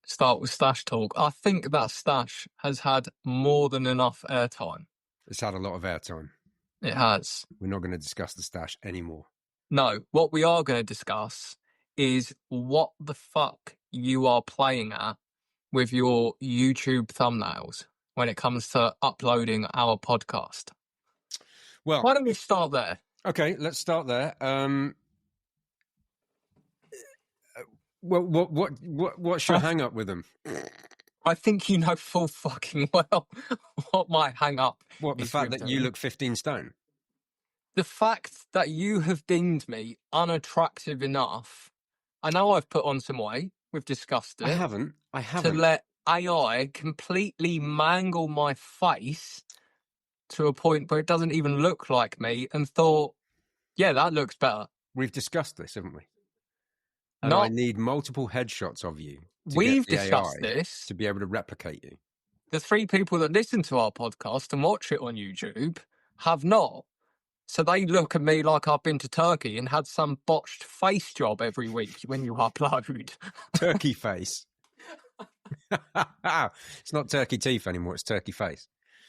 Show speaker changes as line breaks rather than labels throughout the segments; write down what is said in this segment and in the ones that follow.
start with stash talk. I think that stash has had more than enough airtime.
It's had a lot of airtime.
It has.
We're not going to discuss the stash anymore.
No, what we are going to discuss is what the fuck you are playing at with your YouTube thumbnails when it comes to uploading our podcast.
Well,
why don't we start there?
Okay, let's start there. What's your hang up with them?
I think you know full fucking well what my hang up is.
What, the fact that you look 15 stone?
The fact that you have deemed me unattractive enough. I know I've put on some weight. We've discussed it.
I haven't.
To let AI completely mangle my face to a point where it doesn't even look like me, and thought, yeah, that looks better.
We've discussed this, haven't we? And
No,
I need multiple headshots of you.
We've discussed this
to be able to replicate you.
The 3 people that listen to our podcast and watch it on YouTube have not. So they look at me like I've been to Turkey and had some botched face job every week when you upload.
Turkey face. It's not turkey teeth anymore, it's turkey face.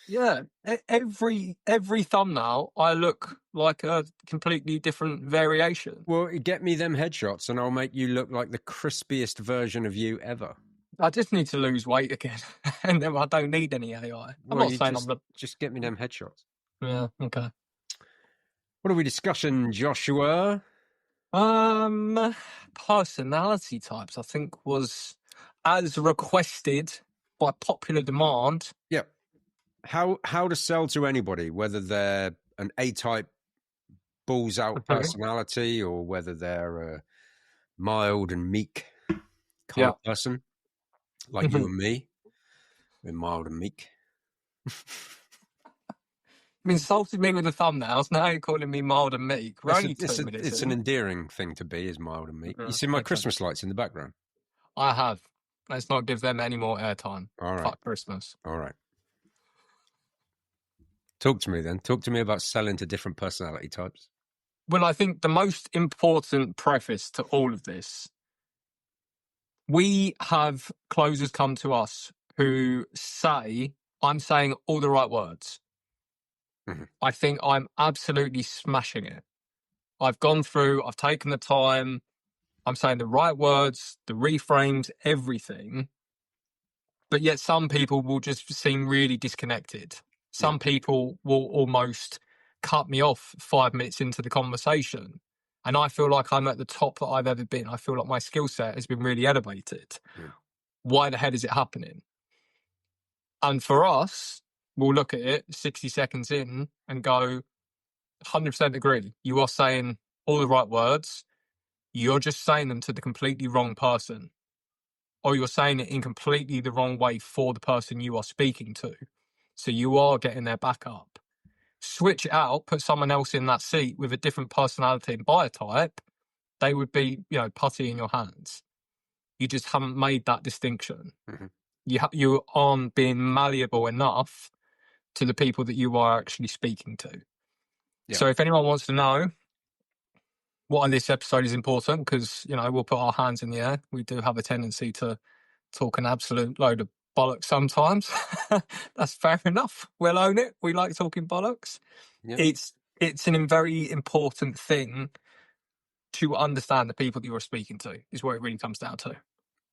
Yeah, every thumbnail I look like a completely different variation.
Well, get me them headshots and I'll make you look like the crispiest version of you ever.
I just need to lose weight again, and then I don't need any AI. I'm not saying
just get me them headshots.
Yeah, okay.
What are we discussing, Joshua?
Personality types, I think, was as requested by popular demand.
Yep. How to sell to anybody, whether they're an A-type balls out personality or whether they're a mild and meek kind of person, like you and me. We're mild and meek.
You insulted me with the thumbnails. Now you're calling me mild and meek. We're only 2 minutes.
It's an endearing thing to be, is mild and meek. You see my Christmas lights in the background?
I have. Let's not give them any more airtime.
All right.
Fuck Christmas.
All right. Talk to me then. Talk to me about selling to different personality types.
Well, I think the most important preface to all of this, we have closers come to us who say, I'm saying all the right words. Mm-hmm. I think I'm absolutely smashing it. I've gone through, I've taken the time, I'm saying the right words, the reframes, everything. But yet some people will just seem really disconnected. Some people will almost cut me off 5 minutes into the conversation. And I feel like I'm at the top that I've ever been. I feel like my skill set has been really elevated. Yeah. Why the hell is it happening? And for us, we'll look at it 60 seconds in and go, 100% agree. You are saying all the right words. You're just saying them to the completely wrong person. Or you're saying it in completely the wrong way for the person you are speaking to. So you are getting their back up. Switch it out, put someone else in that seat with a different personality and biotype, they would be, putty in your hands. You just haven't made that distinction. Mm-hmm. You aren't being malleable enough to the people that you are actually speaking to. Yeah. So if anyone wants to know what on this episode is important, because, we'll put our hands in the air. We do have a tendency to talk an absolute load of bollocks sometimes. That's fair enough. We'll own it. We like talking bollocks. Yep. It's a very important thing to understand the people that you're speaking to, is what it really comes down to.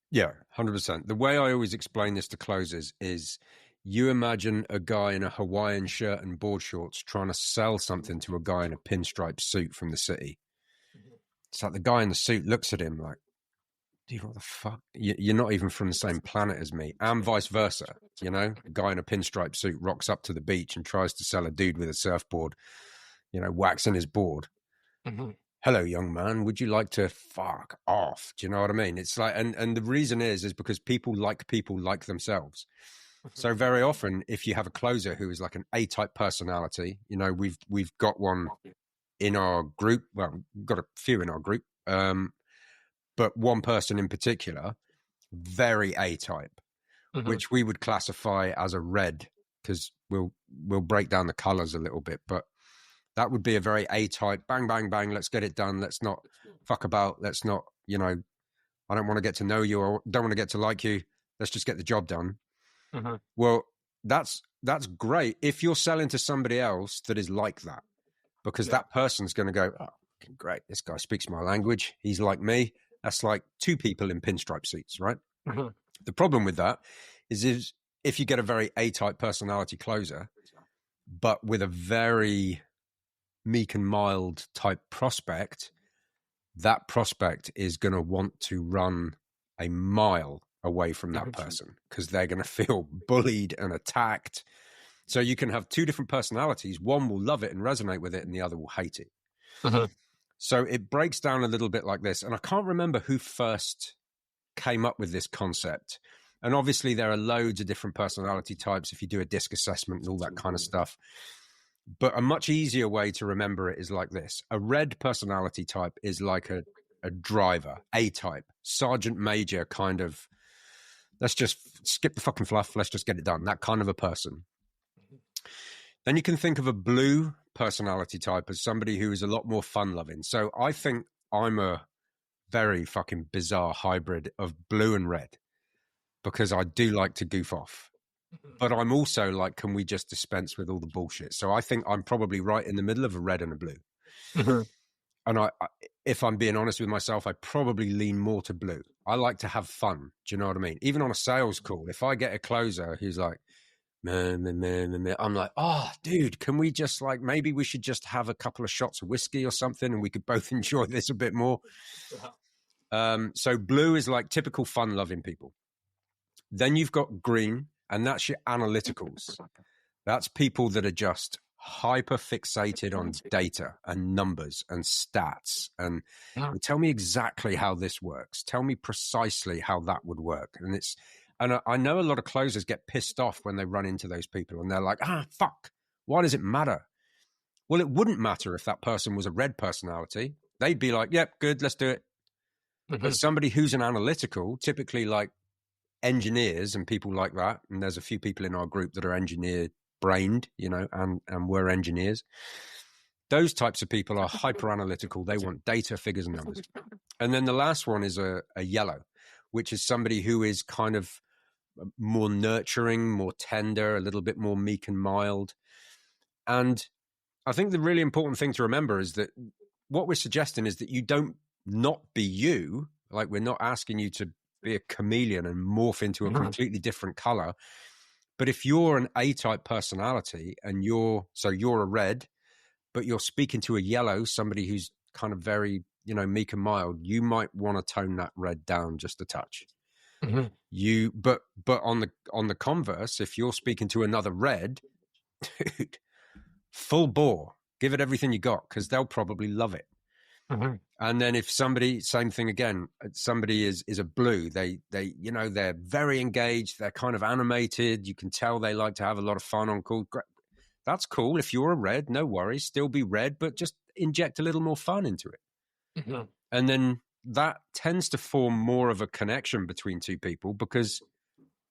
Yeah, 100%. The way I always explain this to closers is, you imagine a guy in a Hawaiian shirt and board shorts trying to sell something to a guy in a pinstripe suit from the city. Mm-hmm. It's like the guy in the suit looks at him like, dude, what the fuck? You're not even from the same planet as me. And vice versa. A guy in a pinstripe suit rocks up to the beach and tries to sell a dude with a surfboard, waxing his board. Mm-hmm. Hello, young man. Would you like to fuck off? Do you know what I mean? It's like, and the reason is because people like themselves. So very often, if you have a closer who is like an A-type personality, we've got one in our group. Well, we've got a few in our group. But one person in particular, very A-type, mm-hmm. which we would classify as a red, because we'll break down the colors a little bit. But that would be a very A-type, bang, bang, bang, let's get it done. Let's not fuck about. Let's not, I don't want to get to know you or don't want to get to like you. Let's just get the job done.
Mm-hmm.
Well, that's great if you're selling to somebody else that is like that, because that person's going to go, oh, great, this guy speaks my language. He's like me. That's like two people in pinstripe seats, right?
Mm-hmm.
The problem with that is if you get a very A-type personality closer, but with a very meek and mild type prospect, that prospect is going to want to run a mile away from that person because they're going to feel bullied and attacked. So you can have two different personalities. One will love it and resonate with it, and the other will hate it.
Mm-hmm.
So it breaks down a little bit like this. And I can't remember who first came up with this concept. And obviously there are loads of different personality types if you do a disc assessment and all that kind of stuff. But a much easier way to remember it is like this. A red personality type is like a driver, A-type, sergeant major kind of, let's just skip the fucking fluff, let's just get it done, that kind of a person. Then you can think of a blue personality type as somebody who is a lot more fun-loving. So I think I'm a very fucking bizarre hybrid of blue and red because I do like to goof off. But I'm also like, can we just dispense with all the bullshit? So I think I'm probably right in the middle of a red and a blue.
Mm-hmm.
And if I'm being honest with myself, I probably lean more to blue. I like to have fun. Do you know what I mean? Even on a sales call, if I get a closer who's like, man, I'm like, oh, dude, can we just like, maybe we should just have a couple of shots of whiskey or something and we could both enjoy this a bit more. So blue is like typical fun-loving people. Then you've got green, and that's your analyticals. That's people that are just hyper fixated on data and numbers and stats. And tell me exactly how this works. Tell me precisely how that would work. And I know a lot of closers get pissed off when they run into those people and they're like, fuck, why does it matter? Well, it wouldn't matter if that person was a red personality. They'd be like, yep, good, let's do it.
Mm-hmm.
But somebody who's an analytical, typically like engineers and people like that, and there's a few people in our group that are engineer brained, you know, and we're engineers. Those types of people are hyper analytical. They want data, figures, and numbers. And then the last one is a yellow, which is somebody who is kind of more nurturing, more tender, a little bit more meek and mild. And I think the really important thing to remember is that what we're suggesting is that you don't not be you. Like, we're not asking you to be a chameleon and morph into a completely different color. But if you're an A-type personality and you're a red, but you're speaking to a yellow, somebody who's kind of very, you know, meek and mild, you might want to tone that red down just a touch. Mm-hmm. But on the converse, if you're speaking to another red, dude, full bore, give it everything you got, because they'll probably love it. Mm-hmm. And then if somebody, same thing again, somebody is a blue, they you know, they're very engaged, they're kind of animated, you can tell they like to have a lot of fun on call. That's cool. If you're a red, no worries, still be red, but just inject a little more fun into it. Mm-hmm. And then that tends to form more of a connection between two people because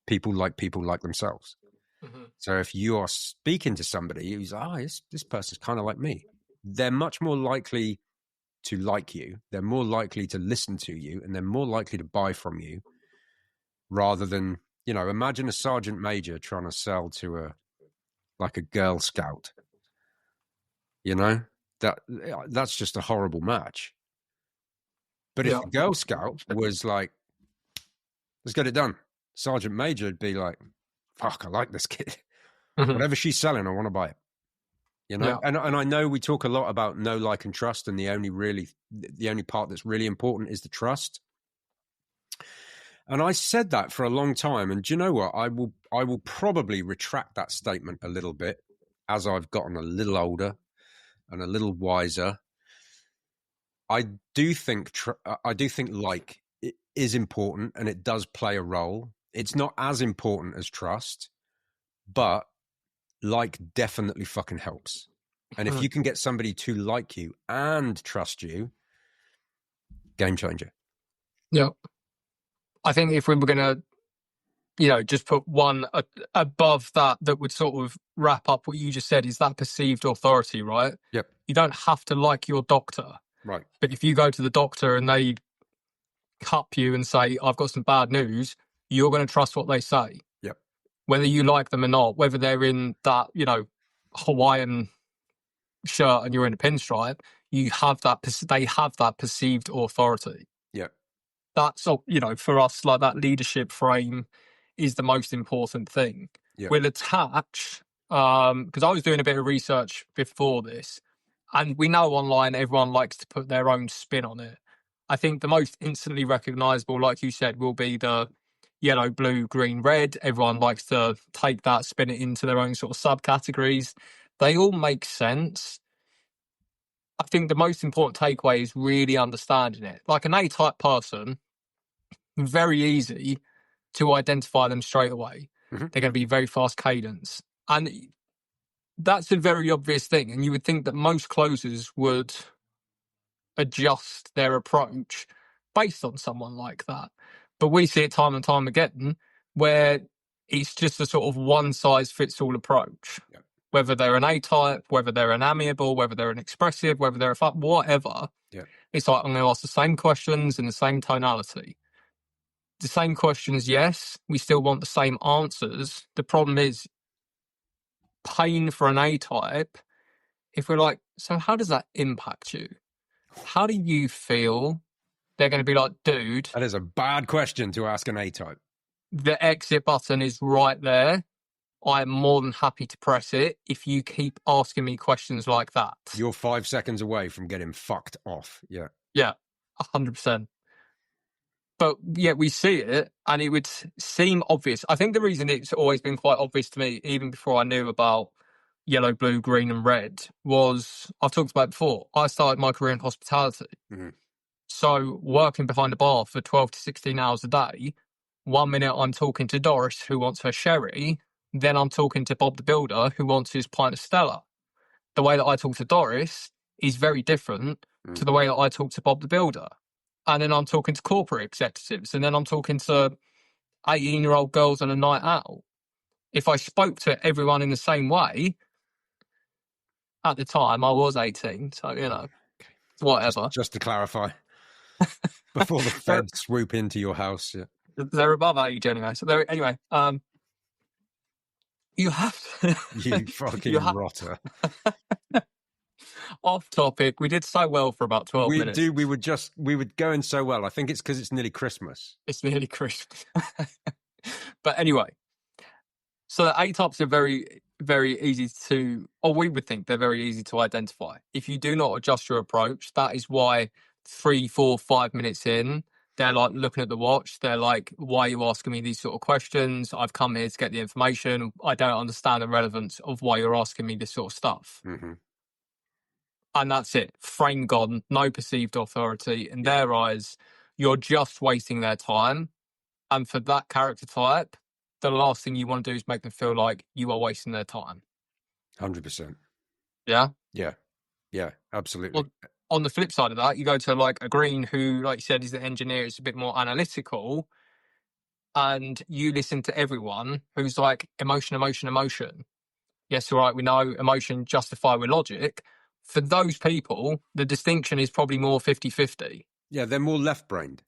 people like themselves. Mm-hmm. So if you are speaking to somebody who's, this person's kind of like me, they're much more likely to like you, they're more likely to listen to you, and they're more likely to buy from you, rather than, you know, imagine a sergeant major trying to sell to a Girl Scout. You know, that's just a horrible match. But if the Girl Scout was like, let's get it done, Sergeant Major would be like, fuck, I like this kid. Mm-hmm. Whatever she's selling, I want to buy it. You know, and I know we talk a lot about know, like, and trust, and the only part that's really important is the trust. And I said that for a long time, and do you know what? I will probably retract that statement a little bit as I've gotten a little older and a little wiser. I do think like it is important, and it does play a role. It's not as important as trust, but like definitely fucking helps. And if you can get somebody to like you and trust you, game changer.
Yeah. I think if we were going to, you know, just put one above that would sort of wrap up what you just said, is that perceived authority, right?
Yep.
You don't have to like your doctor.
Right.
But if you go to the doctor and they cup you and say, I've got some bad news, you're going to trust what they say.
Yep.
Whether you like them or not, whether they're in that, Hawaiian shirt and you're in a pinstripe, they have that perceived authority.
Yep.
That's, for us, like that leadership frame is the most important thing.
Yep.
We'll attach, because I was doing a bit of research before this, and we know online everyone likes to put their own spin on it. I think the most instantly recognizable, like you said, will be the yellow, blue, green, red. Everyone likes to take that, spin it into their own sort of subcategories. They all make sense. I think the most important takeaway is really understanding it. Like an A-type person, very easy to identify them straight away.
Mm-hmm.
They're going to be very fast cadence. And that's a very obvious thing. And you would think that most closers would adjust their approach based on someone like that. But we see it time and time again where it's just a sort of one-size-fits-all approach.
Yep.
Whether they're an A-type, whether they're an amiable, whether they're an expressive, whether they're whatever.
Yep.
It's like, I'm going to ask the same questions in the same tonality. The same questions, yes. We still want the same answers. The problem is pain for an A-type. If we're like, so how does that impact you? How do you feel? They're going to be like, dude.
That is a bad question to ask an A-type.
The exit button is right there. I'm more than happy to press it if you keep asking me questions like that.
You're 5 seconds away from getting fucked off. Yeah.
Yeah, 100%. But yeah, we see it and it would seem obvious. I think the reason it's always been quite obvious to me, even before I knew about yellow, blue, green and red, was, I've talked about it before, I started my career in hospitality.
Mm-hmm.
So working behind a bar for 12 to 16 hours a day, 1 minute I'm talking to Doris who wants her sherry, then I'm talking to Bob the Builder who wants his pint of Stella. The way that I talk to Doris is very different to the way that I talk to Bob the Builder. And then I'm talking to corporate executives, and then I'm talking to 18-year-old girls on a night out. If I spoke to everyone in the same way, at the time I was 18, so, whatever.
Just to clarify, before the feds swoop into your house. Yeah.
They're above age anyway. So anyway, you have to...
You fucking rotter.
Off topic. We did so well for about 12 minutes.
We were going so well. I think it's because it's nearly Christmas.
It's nearly Christmas. But anyway, so the A-types are very, very easy to, or we would think they're very easy to identify. If you do not adjust your approach, that is why 3, 4, 5 minutes in, they're like looking at the watch. They're like, why are you asking me these sort of questions? I've come here to get the information. I don't understand the relevance of why you're asking me this sort of stuff.
Mm-hmm.
And that's it. Frame gone. No perceived authority. In their eyes, you're just wasting their time. And for that character type, the last thing you want to do is make them feel like you are wasting their time.
100%.
Yeah?
Yeah. Yeah, absolutely.
Well, on the flip side of that, you go to like a green who, like you said, is the engineer, is a bit more analytical. And you listen to everyone who's like emotion, emotion, emotion. Yes, all right, we know emotion justify with logic. For those people, the distinction is probably more 50-50.
Yeah, they're more left-brained.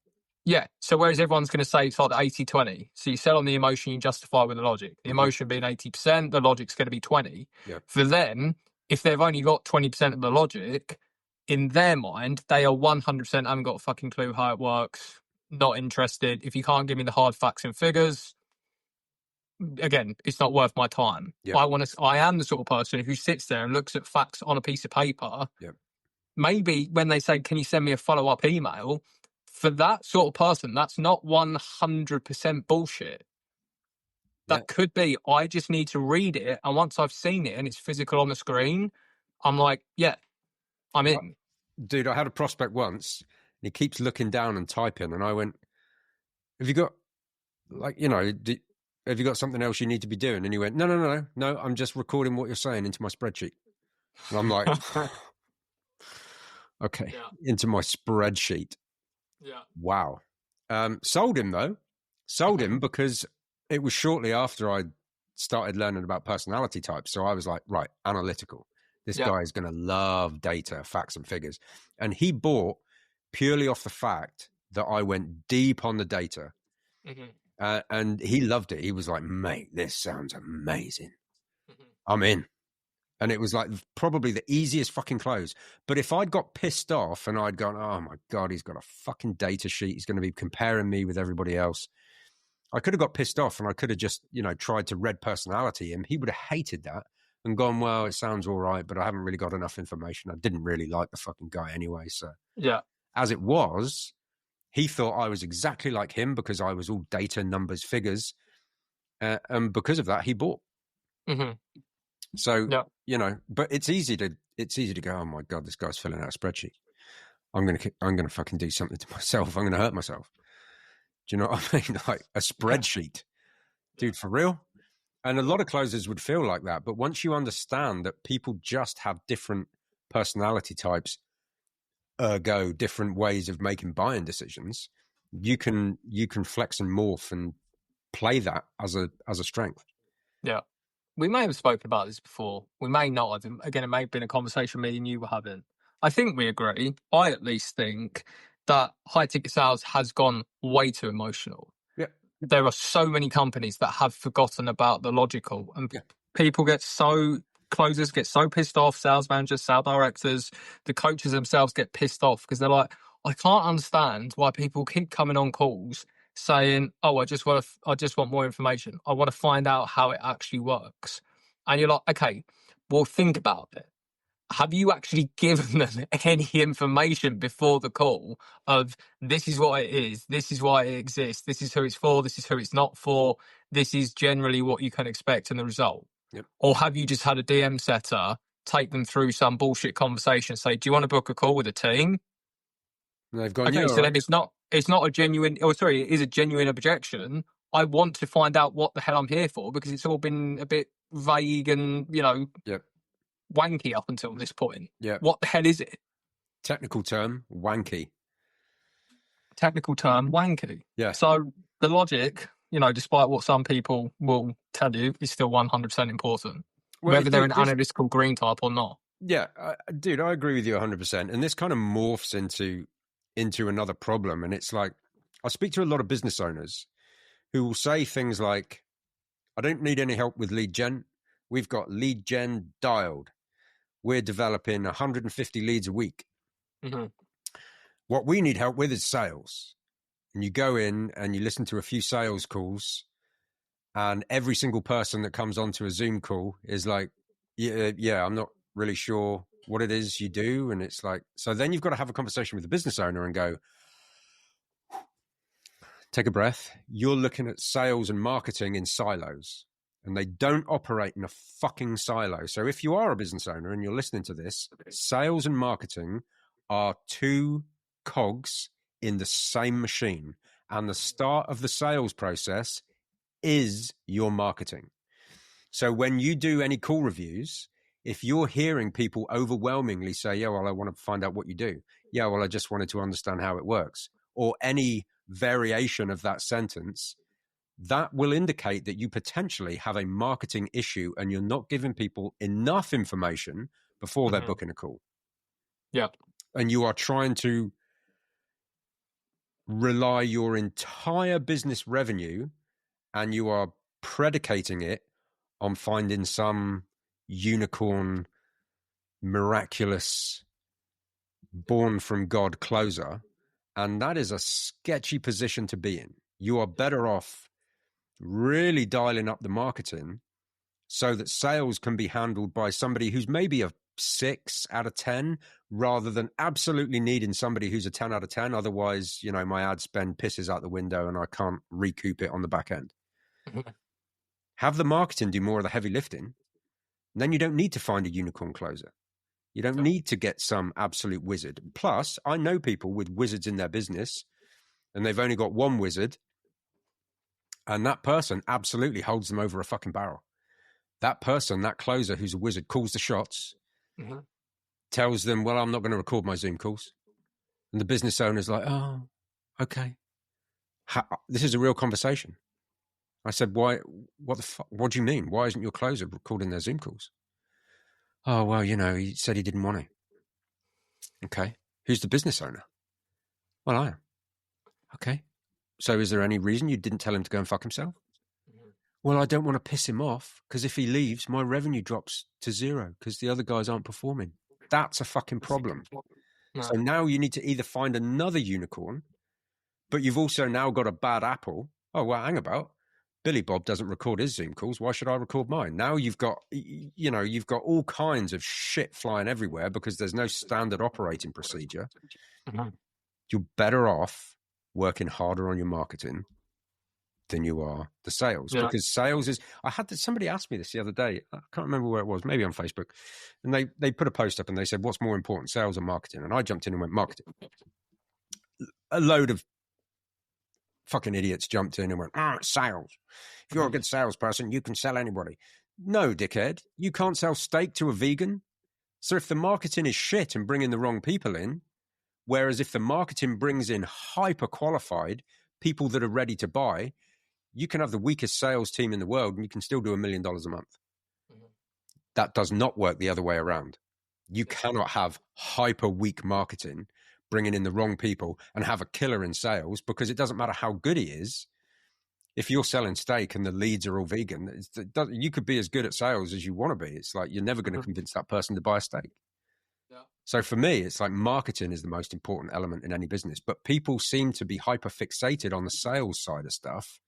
Yeah, so whereas everyone's going to say it's like 80-20. So you sell on the emotion, you justify with the logic. The emotion being 80%, the logic's going to be 20.
Yeah.
For them, if they've only got 20% of the logic, in their mind, they are 100% haven't got a fucking clue how it works, not interested. If you can't give me the hard facts and figures, again, it's not worth my time.
Yep.
I am the sort of person who sits there and looks at facts on a piece of paper.
Yep. Maybe
when they say, can you send me a follow-up email? For that sort of person, that's not 100% bullshit. That could be, I just need to read it. And once I've seen it and it's physical on the screen, I'm like, yeah, I'm in.
Dude, I had a prospect once and he keeps looking down and typing. And I went, have you got, have you got something else you need to be doing? And he went, no, I'm just recording what you're saying into my spreadsheet. And I'm like, okay, into my spreadsheet.
Yeah.
Wow. Sold him though. Sold him because it was shortly after I started learning about personality types. So I was like, right, analytical. This guy is going to love data, facts and figures. And he bought purely off the fact that I went deep on the data.
Mm-hmm.
And he loved it. He was like, mate, this sounds amazing.
Mhm.
I'm in. And it was like probably the easiest fucking close. But if I'd got pissed off and I'd gone, oh my God, he's got a fucking data sheet. He's going to be comparing me with everybody else. I could have got pissed off and I could have just, tried to red personality him. He would have hated that and gone, well, it sounds all right, but I haven't really got enough information. I didn't really like the fucking guy anyway. So
Yeah.
as it was, he thought I was exactly like him because I was all data, numbers, figures. And because of that, he bought.
Mm-hmm.
So,
Yeah.
But it's easy to go, oh my God, this guy's filling out a spreadsheet. I'm going to fucking do something to myself. I'm going to hurt myself. Do you know what I mean? Like a spreadsheet, dude, for real. And a lot of closers would feel like that. But once you understand that people just have different personality types, ergo different ways of making buying decisions, you can flex and morph and play that as a strength.
Yeah. We may have spoken about this before. We may not have. Again, it may have been a conversation me and you were having. I think we agree. I at least think that high ticket sales has gone way too emotional.
Yeah.
There are so many companies that have forgotten about the logical, and people closers get so pissed off, sales managers, sales directors, the coaches themselves get pissed off because they're like, I can't understand why people keep coming on calls saying, "Oh, I just want more information. I want to find out how it actually works." And you're like, "Okay, well, think about it. Have you actually given them any information before the call of this is what it is, this is why it exists, this is who it's for, this is who it's not for, this is generally what you can expect in the result?"
Yep.
Or have you just had a DM setter take them through some bullshit conversation, say, "Do you want to book a call with a team?"
And they've gone,
Okay,
yeah,
so
all
then
right.
it's not a genuine, or sorry, it is a genuine objection. I want to find out what the hell I'm here for because it's all been a bit vague and,
Yep.
wanky up until this point.
Yep.
What the hell is it?
Technical term, wanky.
Technical term, wanky.
Yeah.
So the logic, despite what some people will tell you, is still 100% important,
Well,
whether they're an analytical green type or not.
Yeah, dude, I agree with you 100%. And this kind of morphs into another problem. And it's like, I speak to a lot of business owners who will say things like, I don't need any help with lead gen. We've got lead gen dialed. We're developing 150 leads a week.
Mm-hmm.
What we need help with is sales. And you go in and you listen to a few sales calls, and every single person that comes onto a Zoom call is like, yeah, I'm not really sure what it is you do. And it's like, so then you've got to have a conversation with the business owner and go, take a breath. You're looking at sales and marketing in silos, and they don't operate in a fucking silo. So if you are a business owner and you're listening to this, sales and marketing are two cogs in the same machine. And the start of the sales process is your marketing. So when you do any call reviews, if you're hearing people overwhelmingly say, yeah, well, I want to find out what you do. Yeah, well, I just wanted to understand how it works. Or any variation of that sentence, that will indicate that you potentially have a marketing issue and you're not giving people enough information before they're booking a call.
Yeah.
And you are trying to rely your entire business revenue, and you are predicating it on finding some unicorn, miraculous, born from God closer. And that is a sketchy position to be in. You are better off really dialing up the marketing so that sales can be handled by somebody who's maybe a 6 out of 10 rather than absolutely needing somebody who's a 10 out of 10. Otherwise, my ad spend pisses out the window and I can't recoup it on the back end.
Mm-hmm.
Have the marketing do more of the heavy lifting. And then you don't need to find a unicorn closer. You don't need to get some absolute wizard. Plus, I know people with wizards in their business and they've only got one wizard, and that person absolutely holds them over a fucking barrel. That person, that closer who's a wizard, calls the shots,
Mm-hmm.
tells them, well, I'm not going to record my Zoom calls. And the business owner's like, oh, okay. This is a real conversation. I said, why? What the fuck? What do you mean? Why isn't your closer recording their Zoom calls? Oh, well, he said he didn't want to. Okay. Who's the business owner? Well, I am. Okay. So is there any reason you didn't tell him to go and fuck himself? Well, I don't want to piss him off because if he leaves, my revenue drops to zero because the other guys aren't performing. That's a fucking problem.
No.
So now you need to either find another unicorn, but you've also now got a bad apple. Oh, well, hang about. Billy Bob doesn't record his Zoom calls. Why should I record mine? Now you've got all kinds of shit flying everywhere because there's no standard operating procedure.
Mm-hmm.
You're better off working harder on your marketing than you are the sales, because sales is, somebody asked me this the other day. I can't remember where it was, maybe on Facebook. And they put a post up and they said, what's more important, sales or marketing? And I jumped in and went, marketing. A load of fucking idiots jumped in and went, it's sales. If you're a good salesperson, you can sell anybody. No, dickhead, you can't sell steak to a vegan. So if the marketing is shit and bringing the wrong people in, whereas if the marketing brings in hyper qualified people that are ready to buy, you can have the weakest sales team in the world and you can still do $1 million a month. Mm-hmm. That does not work the other way around. You cannot have hyper weak marketing, bringing in the wrong people and have a killer in sales, because it doesn't matter how good he is. If you're selling steak and the leads are all vegan, you could be as good at sales as you want to be. It's like, you're never going to convince that person to buy a steak. Yeah. So for me, it's like marketing is the most important element in any business, but people seem to be hyper fixated on the sales side of stuff.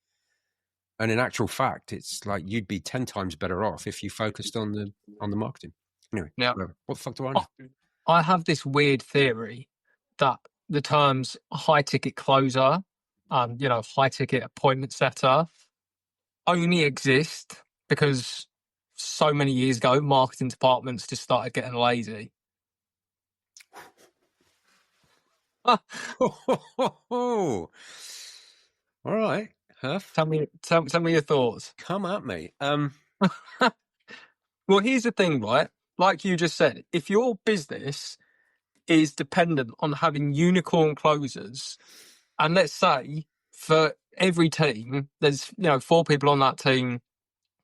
And in actual fact, it's like you'd be 10 times better off if you focused on the marketing. Anyway,
yeah.
What the fuck do I know?
I have this weird theory that the terms high ticket closer and, high ticket appointment setter only exist because so many years ago, marketing departments just started getting lazy.
All right. Huff.
Tell me your thoughts.
Come at me.
Well, here's the thing, right? Like you just said, if your business is dependent on having unicorn closers, and let's say for every team, there's 4 people on that team,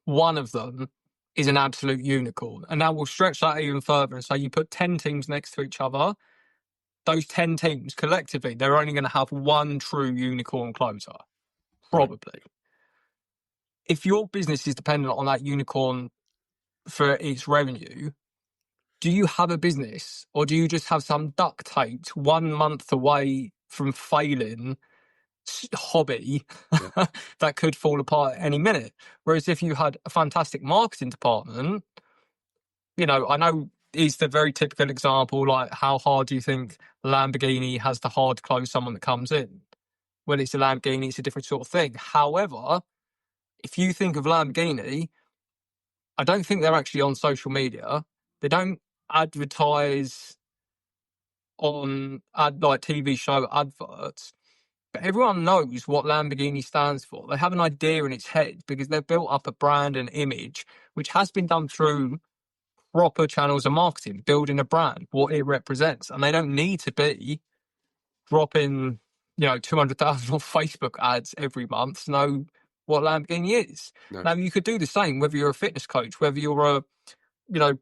one of them is an absolute unicorn. And now we'll stretch that even further and say you put 10 teams next to each other, those 10 teams collectively, they're only going to have one true unicorn closer. Probably. Right. If your business is dependent on that unicorn for its revenue, do you have a business, or do you just have some duct taped 1 month away from failing hobby that could fall apart at any minute? Whereas if you had a fantastic marketing department, I know it's the very typical example, like how hard do you think Lamborghini has to hard close someone that comes in? Well, it's a Lamborghini, it's a different sort of thing. However, if you think of Lamborghini, I don't think they're actually on social media. They don't advertise on like TV show adverts, but everyone knows what Lamborghini stands for. They have an idea in its head because they've built up a brand and image, which has been done through proper channels of marketing, building a brand, what it represents. And they don't need to be dropping, 200,000 on Facebook ads every month to know what Lamborghini is. No. Now, you could do the same, whether you're a fitness coach, whether you're a,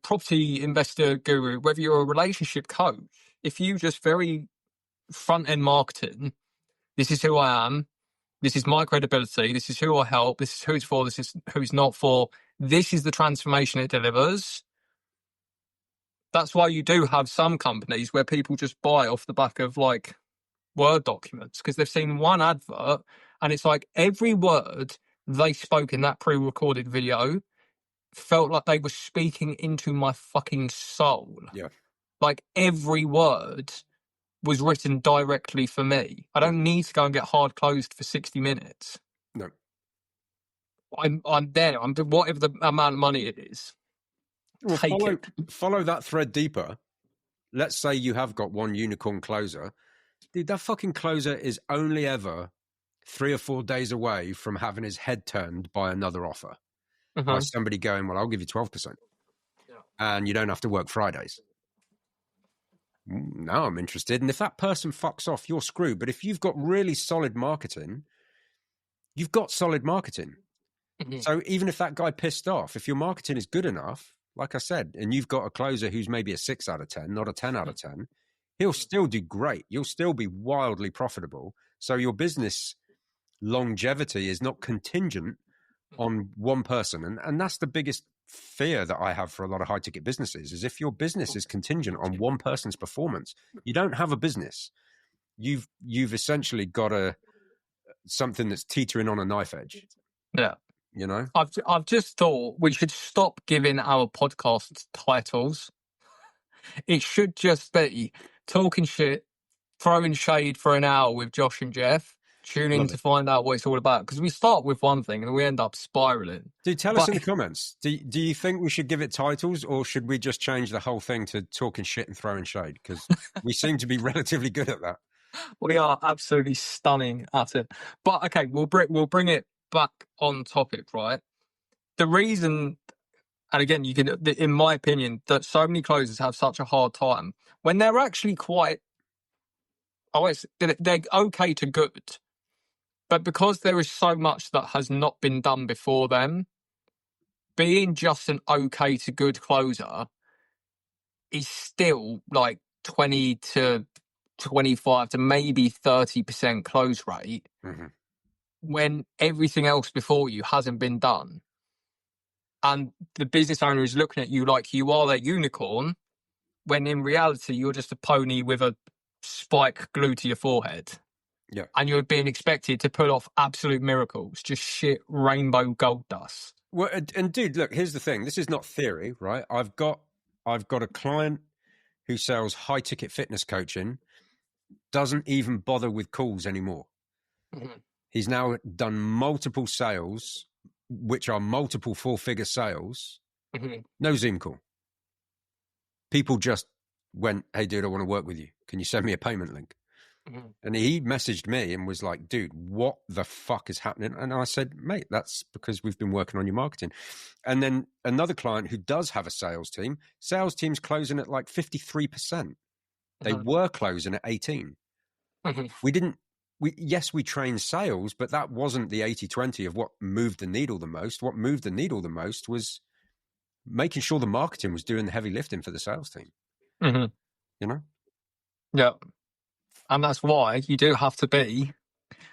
property investor guru, whether you're a relationship coach. If you just very front-end marketing, this is who I am, this is my credibility, this is who I help, this is who it's for, this is who it's not for, this is the transformation it delivers. That's why you do have some companies where people just buy off the back of like Word documents because they've seen one advert and it's like every word they spoke in that pre-recorded video felt like they were speaking into my fucking soul. Yeah. Like every word was written directly for me. I don't need to go and get hard closed for 60 minutes.
No.
I'm there. I'm whatever the amount of money it is.
Well, follow that thread deeper. Let's say you have got one unicorn closer. Dude, that fucking closer is only ever 3 or 4 days away from having his head turned by another offer. By somebody going, well, I'll give you 12%. Yeah. And you don't have to work Fridays. Now I'm interested. And if that person fucks off, you're screwed. But if you've got really solid marketing, you've got solid marketing. Mm-hmm. So even if that guy pissed off, if your marketing is good enough, like I said, and you've got a closer who's maybe a 6 out of 10, not a 10 out of 10, he'll still do great. You'll still be wildly profitable. So your business longevity is not contingent on one person. And that's the biggest fear that I have for a lot of high ticket businesses, is if your business is contingent on one person's performance, you don't have a business. You've essentially got something that's teetering on a knife edge.
Yeah.
You know?
I've just thought we should stop giving our podcast titles. It should just be talking shit, throwing shade for an hour with Josh and Jeff. Tune in to find out what it's all about, because we start with one thing and we end up spiraling.
Do tell us in the comments. Do you think we should give it titles, or should we just change the whole thing to talking shit and throwing shade? Because we seem to be relatively good at that.
We are absolutely stunning at it. But okay, we'll bring it back on topic, right? The reason, and again, you can, in my opinion, that so many closers have such a hard time when they're actually they're okay to good. But because there is so much that has not been done before them, being just an okay to good closer is still like 20 to 25 to maybe 30% close rate, when everything else before you hasn't been done. And the business owner is looking at you like you are that unicorn, when in reality you're just a pony with a spike glued to your forehead.
Yeah.
And you're being expected to pull off absolute miracles, just shit rainbow gold dust.
Well, and dude, look, here's the thing. This is not theory, right? I've got a client who sells high ticket fitness coaching, doesn't even bother with calls anymore. He's now done multiple sales, which are multiple 4-figure sales. No Zoom call. People just went, "Hey, dude, I want to work with you. Can you send me a payment link?" And he messaged me and was like, "Dude, what the fuck is happening?" And I said, "Mate, that's because we've been working on your marketing." And then another client who does have a sales team's closing at like 53%. They were closing at 18. We trained sales, but that wasn't the 80-20 of what moved the needle the most. What moved the needle the most was making sure the marketing was doing the heavy lifting for the sales team. You know?
Yeah. And that's why you do have to be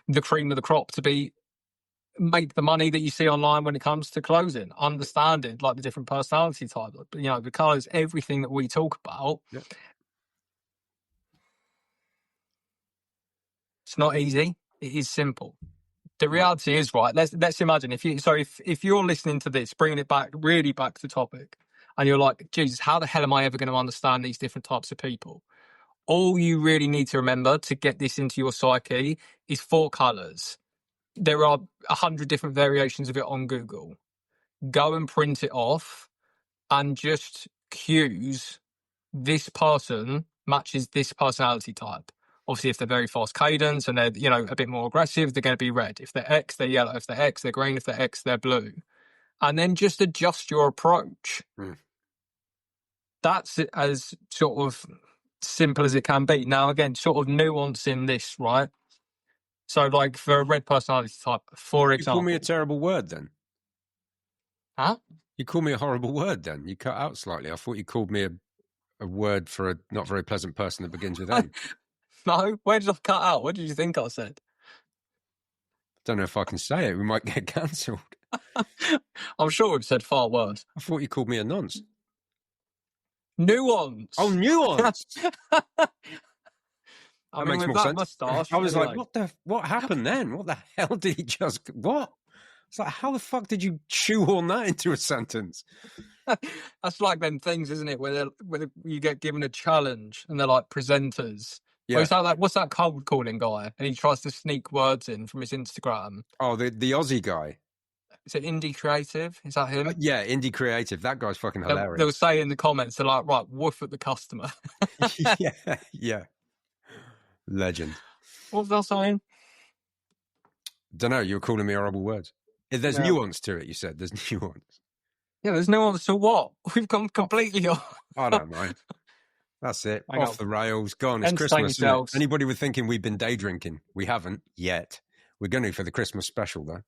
the cream of the crop to make the money that you see online when it comes to closing, understanding like the different personality types, because everything that we talk about, it's not easy. It is simple. The reality is, right, let's imagine if you're listening to this, bringing it back to topic, and you're like, Jesus, how the hell am I ever going to understand these different types of people? All you really need to remember to get this into your psyche is 4 colours. There are 100 different variations of it on Google. Go and print it off and just cues this person matches this personality type. Obviously, if they're very fast cadence and they're, a bit more aggressive, they're going to be red. If they're X, they're yellow. If they're X, they're green. If they're X, they're blue. And then just adjust your approach. That's it, as sort of simple as it can be. Now, again, sort of nuance in this, right? So, like for a red personality type, for example.
You call me a terrible word then?
Huh?
You call me a horrible word then? You cut out slightly. I thought you called me a word for a not very pleasant person that begins with N.
No, where did I cut out? What did you think I said?
Don't know if I can say it. We might get cancelled.
I'm sure we've said far worse.
I thought you called me a nonce.
Nuance.
Oh, nuance.
I mean, makes more sense. Mustache,
I was like, what happened then? What the hell did he just, what? It's like, how the fuck did you shoehorn that into a sentence?
That's like them things, isn't it? Where you get given a challenge and they're like presenters. Yeah. What's that cold calling guy? And he tries to sneak words in from his Instagram.
Oh, the Aussie guy.
Is it Indie Creative? Is that him?
Yeah, Indie Creative. That guy's fucking hilarious.
They'll say in the comments, they're like, right, woof at the customer.
Yeah. Legend.
What was I saying?
Don't know. You were calling me horrible words. There's nuance to it, you said. There's nuance.
Yeah, there's nuance to what? We've gone completely off.
I don't mind. That's it. Off the rails. Gone. It's Christmas. Anybody was thinking we've been day drinking. We haven't yet. We're going to for the Christmas special, though.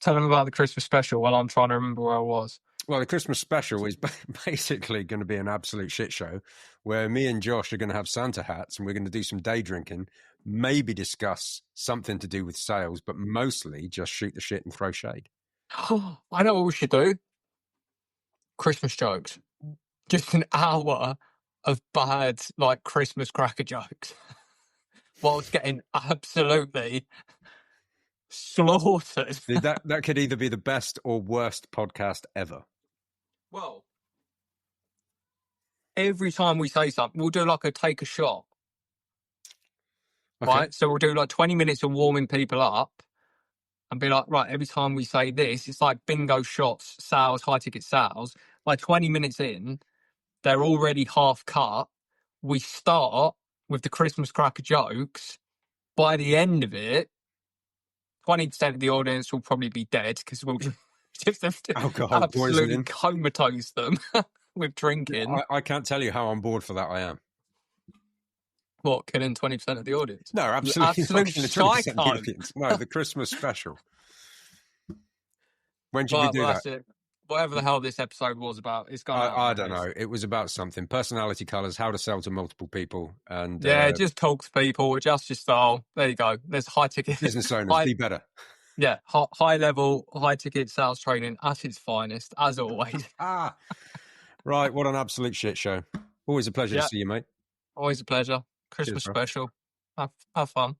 Tell them about the Christmas special while I'm trying to remember where I was.
Well, the Christmas special is basically going to be an absolute shit show where me and Josh are going to have Santa hats and we're going to do some day drinking, maybe discuss something to do with sales, but mostly just shoot the shit and throw shade.
I know what we should do. Christmas jokes. Just an hour of bad, like, Christmas cracker jokes. Whilst getting absolutely slaughtered.
Dude, that could either be the best or worst podcast ever.
Well, every time we say something, we'll do like a take a shot.
Okay.
Right? So we'll do like 20 minutes of warming people up and be like, right, every time we say this, it's like bingo shots, sales, high ticket sales. Like 20 minutes in, they're already half cut. We start with the Christmas cracker jokes. By the end of it, 20% of the audience will probably be dead because we'll just
Alcohol
absolutely
poisoning.
comatose them with drinking.
I can't tell you how on board for that I am.
What, killing 20% of the audience?
No, absolutely not killing 20% of the
psycho.
audience. No, the Christmas special. When should we
Well,
do
that's
that?
it. Whatever the hell this episode was about, it's gone out.
I don't know. It was about something. Personality colours, how to sell to multiple people. And
Yeah, just talk to people, adjust your style. There you go. There's high ticket.
business owners, be better.
Yeah, high level, high ticket sales training at its finest, as always.
Right, what an absolute shit show. Always a pleasure to see you, mate.
Always a pleasure. Christmas
Cheers, bro.
special. Have fun.